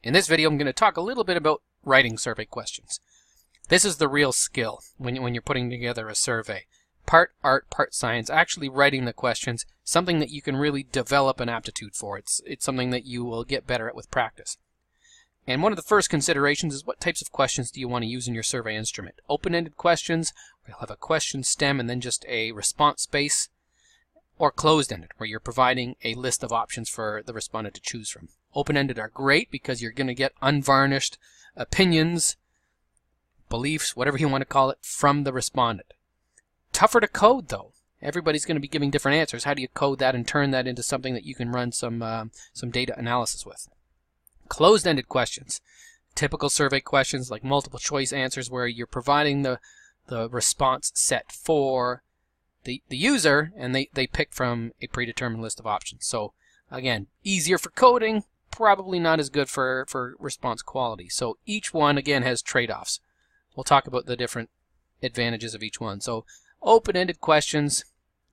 In this video, I'm going to talk a little bit about writing survey questions. This is the real skill when you're putting together a survey. Part art, part science, actually writing the questions, something that you can really develop an aptitude for. It's something that you will get better at with practice. And one of the first considerations is what types of questions do you want to use in your survey instrument. Open-ended questions, where you'll have a question stem and then just a response space, or closed-ended, where you're providing a list of options for the respondent to choose from. Open-ended are great because you're going to get unvarnished opinions, beliefs, whatever you want to call it, from the respondent. Tougher to code, though. Everybody's going to be giving different answers. How do you code that and turn that into something that you can run some data analysis with? Closed-ended questions. Typical survey questions like multiple choice answers where you're providing the response set for the user and they pick from a predetermined list of options. So again, easier for coding, probably not as good for response quality. So each one again has trade-offs. We'll talk about the different advantages of each one. So open-ended questions,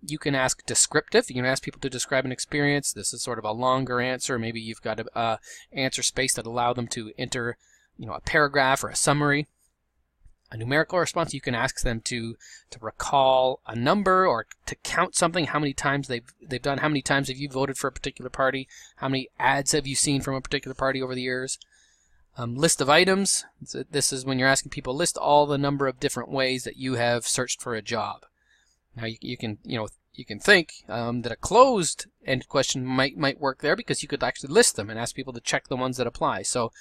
you can ask descriptive. You can ask people to describe an experience. This is sort of a longer answer. Maybe you've got a answer space that allow them to enter, a paragraph or a summary. A numerical response, you can ask them to recall a number or to count something, how many times they've done, how many times have you voted for a particular party, how many ads have you seen from a particular party over the years. List of items, this is when you're asking people list all the number of different ways that you have searched for a job. Now you can think that a closed-ended question might work there because you could actually list them and ask people to check the ones that apply. So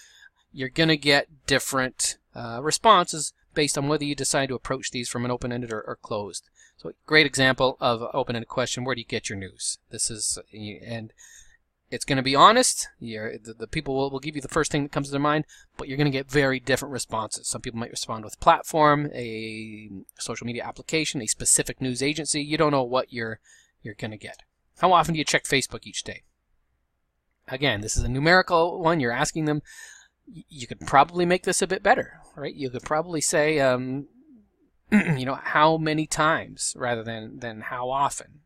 you're going to get different responses based on whether you decide to approach these from an open-ended or closed. So great example of an open-ended question, where do you get your news? This is, and it's going to be honest. The people will give you the first thing that comes to their mind, but you're going to get very different responses. Some people might respond with platform, a social media application, a specific news agency. You don't know what you're going to get. How often do you check Facebook each day? Again, this is a numerical one. You're asking them. You could probably make this a bit better, right? You could probably say, how many times rather than how often.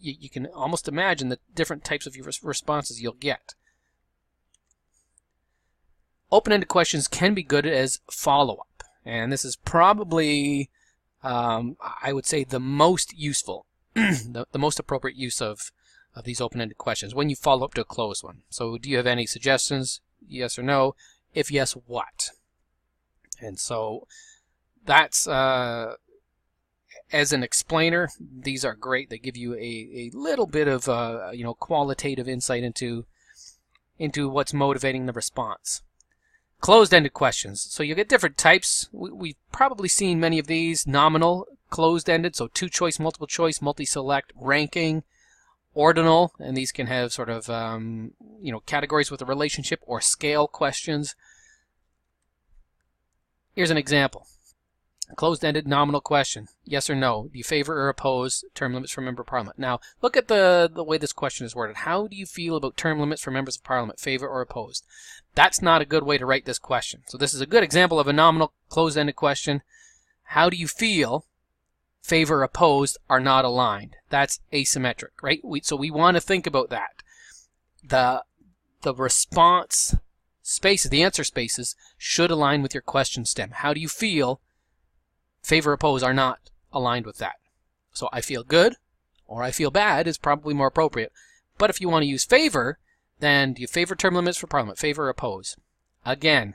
You can almost imagine the different types of responses you'll get. Open-ended questions can be good as follow-up, and this is probably, I would say, the most useful, the most appropriate use of these open-ended questions when you follow up to a closed one. So do you have any suggestions? Yes or no? If yes, what? And so that's, as an explainer, these are great. They give you a little bit of, qualitative insight into what's motivating the response. Closed-ended questions. So you get different types. We've probably seen many of these. Nominal, closed-ended, so two-choice, multiple choice, multi-select, ranking, ordinal, and these can have sort of categories with a relationship or scale questions. Here's an example. A closed-ended nominal question. Yes or no? Do you favor or oppose term limits for member of parliament? Now, look at the way this question is worded. How do you feel about term limits for members of parliament? Favor or opposed? That's not a good way to write this question. So this is a good example of a nominal closed-ended question. How do you feel? Favor or opposed are not aligned. That's asymmetric, right? So we want to think about that. The response spaces, the answer spaces, should align with your question stem. How do you feel? Favor or oppose are not aligned with that. So I feel good or I feel bad is probably more appropriate. But if you want to use favor, then do you favor term limits for parliament? Favor or oppose? Again,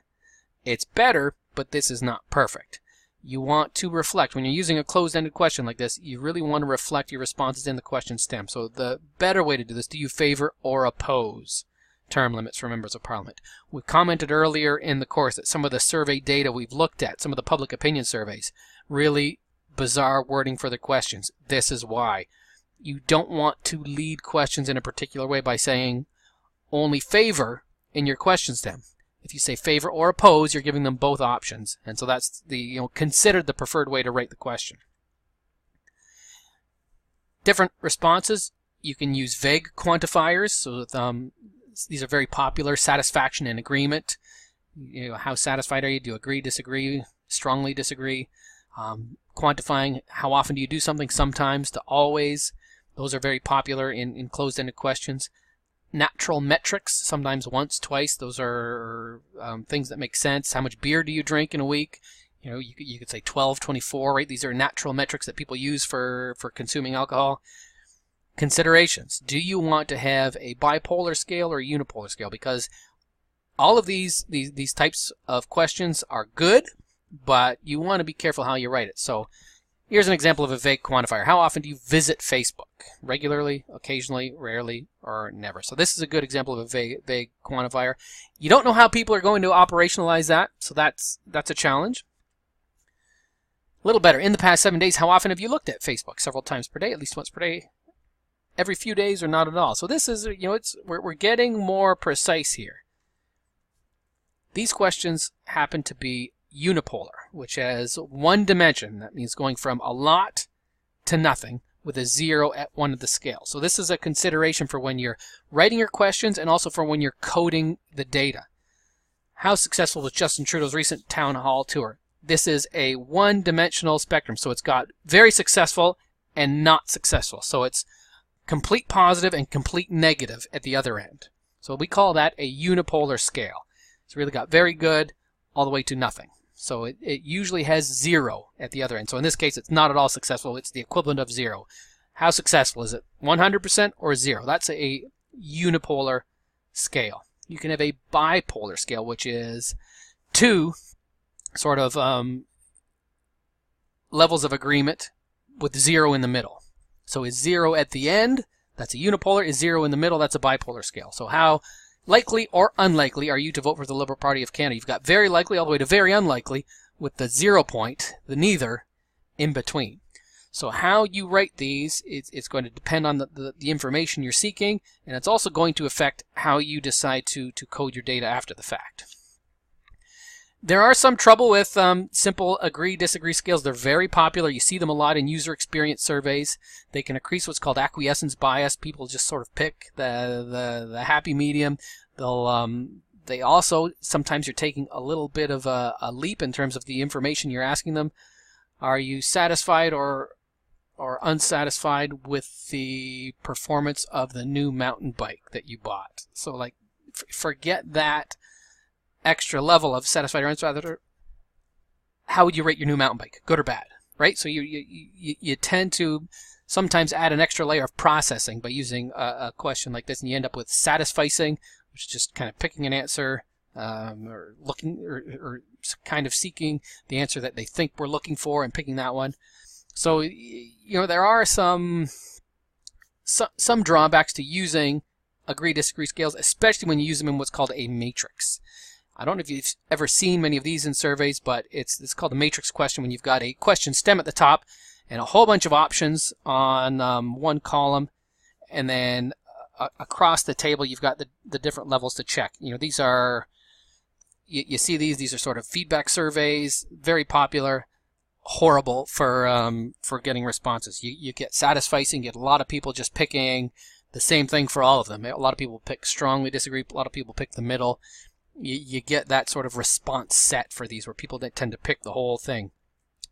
it's better, but this is not perfect. You want to reflect. When you're using a closed-ended question like this, you really want to reflect your responses in the question stem. So the better way to do this, do you favor or oppose term limits for members of parliament? We commented earlier in the course that some of the survey data we've looked at, some of the public opinion surveys, really bizarre wording for the questions. This is why. You don't want to lead questions in a particular way by saying only favor in your question stem. If you say favor or oppose, you're giving them both options. And so that's considered the preferred way to write the question. Different responses. You can use vague quantifiers. So these are very popular. Satisfaction and agreement. How satisfied are you? Do you agree, disagree, strongly disagree? Quantifying how often do you do something, sometimes to always. Those are very popular in closed-ended questions. natural metrics, sometimes once, twice. Those are things that make sense. How much beer do you drink in a week? You know, you could say 12, 24, right? These are natural metrics that people use for consuming alcohol. Considerations. Do you want to have a bipolar scale or a unipolar scale? Because all of these types of questions are good, but you want to be careful how you write it. So here's an example of a vague quantifier. How often do you visit Facebook? Regularly, occasionally, rarely, or never. So this is a good example of a vague quantifier. You don't know how people are going to operationalize that, so that's a challenge. A little better. In the past 7 days, how often have you looked at Facebook? Several times per day, at least once per day, every few days, or not at all. So this is, you know, we're getting more precise here. These questions happen to be unipolar, which has one dimension. That means going from a lot to nothing with a 0 at one of the scales. So this is a consideration for when you're writing your questions and also for when you're coding the data. How successful was Justin Trudeau's recent town hall tour? This is a one-dimensional spectrum, so it's got very successful and not successful. So it's complete positive and complete negative at the other end. So we call that a unipolar scale. It's really got very good all the way to nothing. So it usually has 0 at the other end. So in this case, it's not at all successful. It's the equivalent of 0. How successful is it? 100% or 0? That's a unipolar scale. You can have a bipolar scale, which is 2 sort of levels of agreement with 0 in the middle. So is 0 at the end? That's a unipolar. Is 0 in the middle? That's a bipolar scale. So how likely or unlikely are you to vote for the Liberal Party of Canada? You've got very likely all the way to very unlikely with the 0 point, the neither, in between. So how you write these, it's going to depend on the information you're seeking, and it's also going to affect how you decide to code your data after the fact. There are some trouble with simple agree-disagree scales. They're very popular. You see them a lot in user experience surveys. They can increase what's called acquiescence bias. People just sort of pick the happy medium. They also, sometimes you're taking a little bit of a leap in terms of the information you're asking them. Are you satisfied or unsatisfied with the performance of the new mountain bike that you bought? So like, forget that extra level of satisfied or unsatisfied. How would you rate your new mountain bike? Good or bad, right? So you tend to sometimes add an extra layer of processing by using a question like this, and you end up with satisficing, which is just kind of picking an answer, or looking or kind of seeking the answer that they think we're looking for and picking that one. So you know, there are some drawbacks to using agree-disagree scales, especially when you use them in what's called a matrix. I don't know if you've ever seen many of these in surveys, but it's called a matrix question when you've got a question stem at the top and a whole bunch of options on one column, and then across the table you've got the different levels to check. You know, these are, you see these are sort of feedback surveys, very popular, horrible for getting responses. You get satisficing, you get a lot of people just picking the same thing for all of them. A lot of people pick strongly disagree, a lot of people pick the middle. You get that sort of response set for these where people that tend to pick the whole thing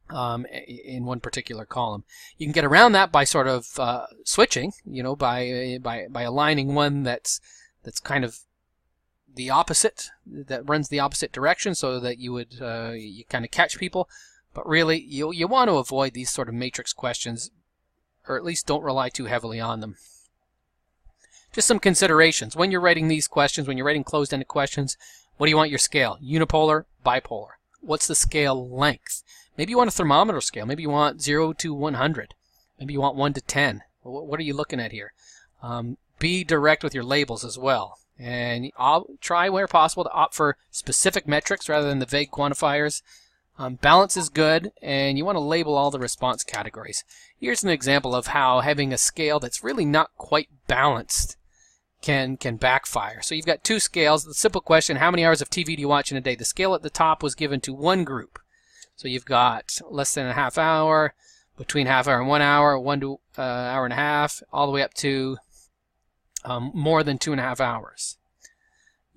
in one particular column. You can get around that by sort of switching, you know, by aligning one that's kind of the opposite, that runs the opposite direction, so that you would you kind of catch people. But really, you want to avoid these sort of matrix questions, or at least don't rely too heavily on them. Just some considerations. When you're writing these questions, when you're writing closed-ended questions, what do you want your scale? Unipolar, bipolar. What's the scale length? Maybe you want a thermometer scale. Maybe you want 0 to 100. Maybe you want 1 to 10. What are you looking at here? Be direct with your labels as well. And I'll try where possible to opt for specific metrics rather than the vague quantifiers. Balance is good, and you want to label all the response categories. Here's an example of how having a scale that's really not quite balanced can backfire. So you've got two scales. The simple question, how many hours of TV do you watch in a day? The scale at the top was given to one group. So you've got less than a half hour, between half hour and 1 hour, 1 to hour and a half, all the way up to more than 2.5 hours.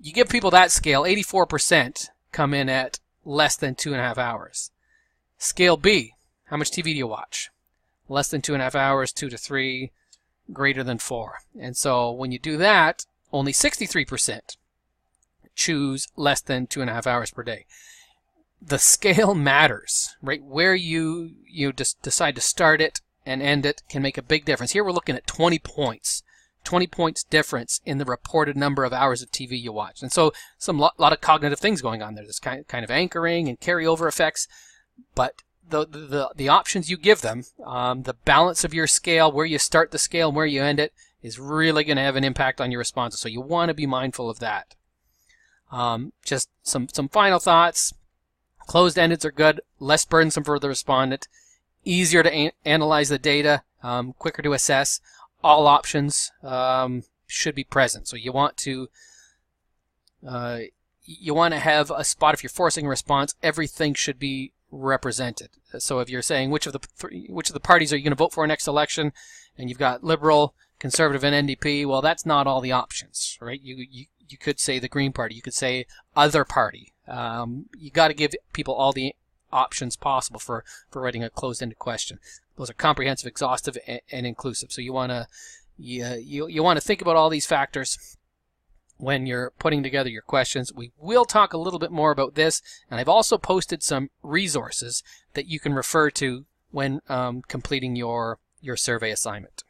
You give people that scale, 84% come in at less than 2.5 hours. Scale B, how much TV do you watch? Less than 2.5 hours, 2 to 3, greater than 4. And so when you do that, only 63% choose less than 2.5 hours per day. The scale matters, right? Where you just decide to start it and end it can make a big difference. Here we're looking at 20 points. 20 points difference in the reported number of hours of TV you watch. And so lot of cognitive things going on there. There's kind of anchoring and carryover effects, but the options you give them, the balance of your scale, where you start the scale and where you end it, is really going to have an impact on your responses. So you want to be mindful of that. Just some final thoughts. Closed-endeds are good, less burdensome for the respondent, easier to analyze the data, quicker to assess. All options should be present. So you want to have a spot. If you're forcing a response, everything should be represented. So if you're saying which of the parties are you going to vote for next election, and you've got Liberal, Conservative, and NDP, well, that's not all the options, right? You could say the Green Party. You could say other party. You got to give people all the options possible for writing a closed-ended question. Those are comprehensive, exhaustive, and inclusive. So you want to think about all these factors when you're putting together your questions. We will talk a little bit more about this, and I've also posted some resources that you can refer to when completing your survey assignment.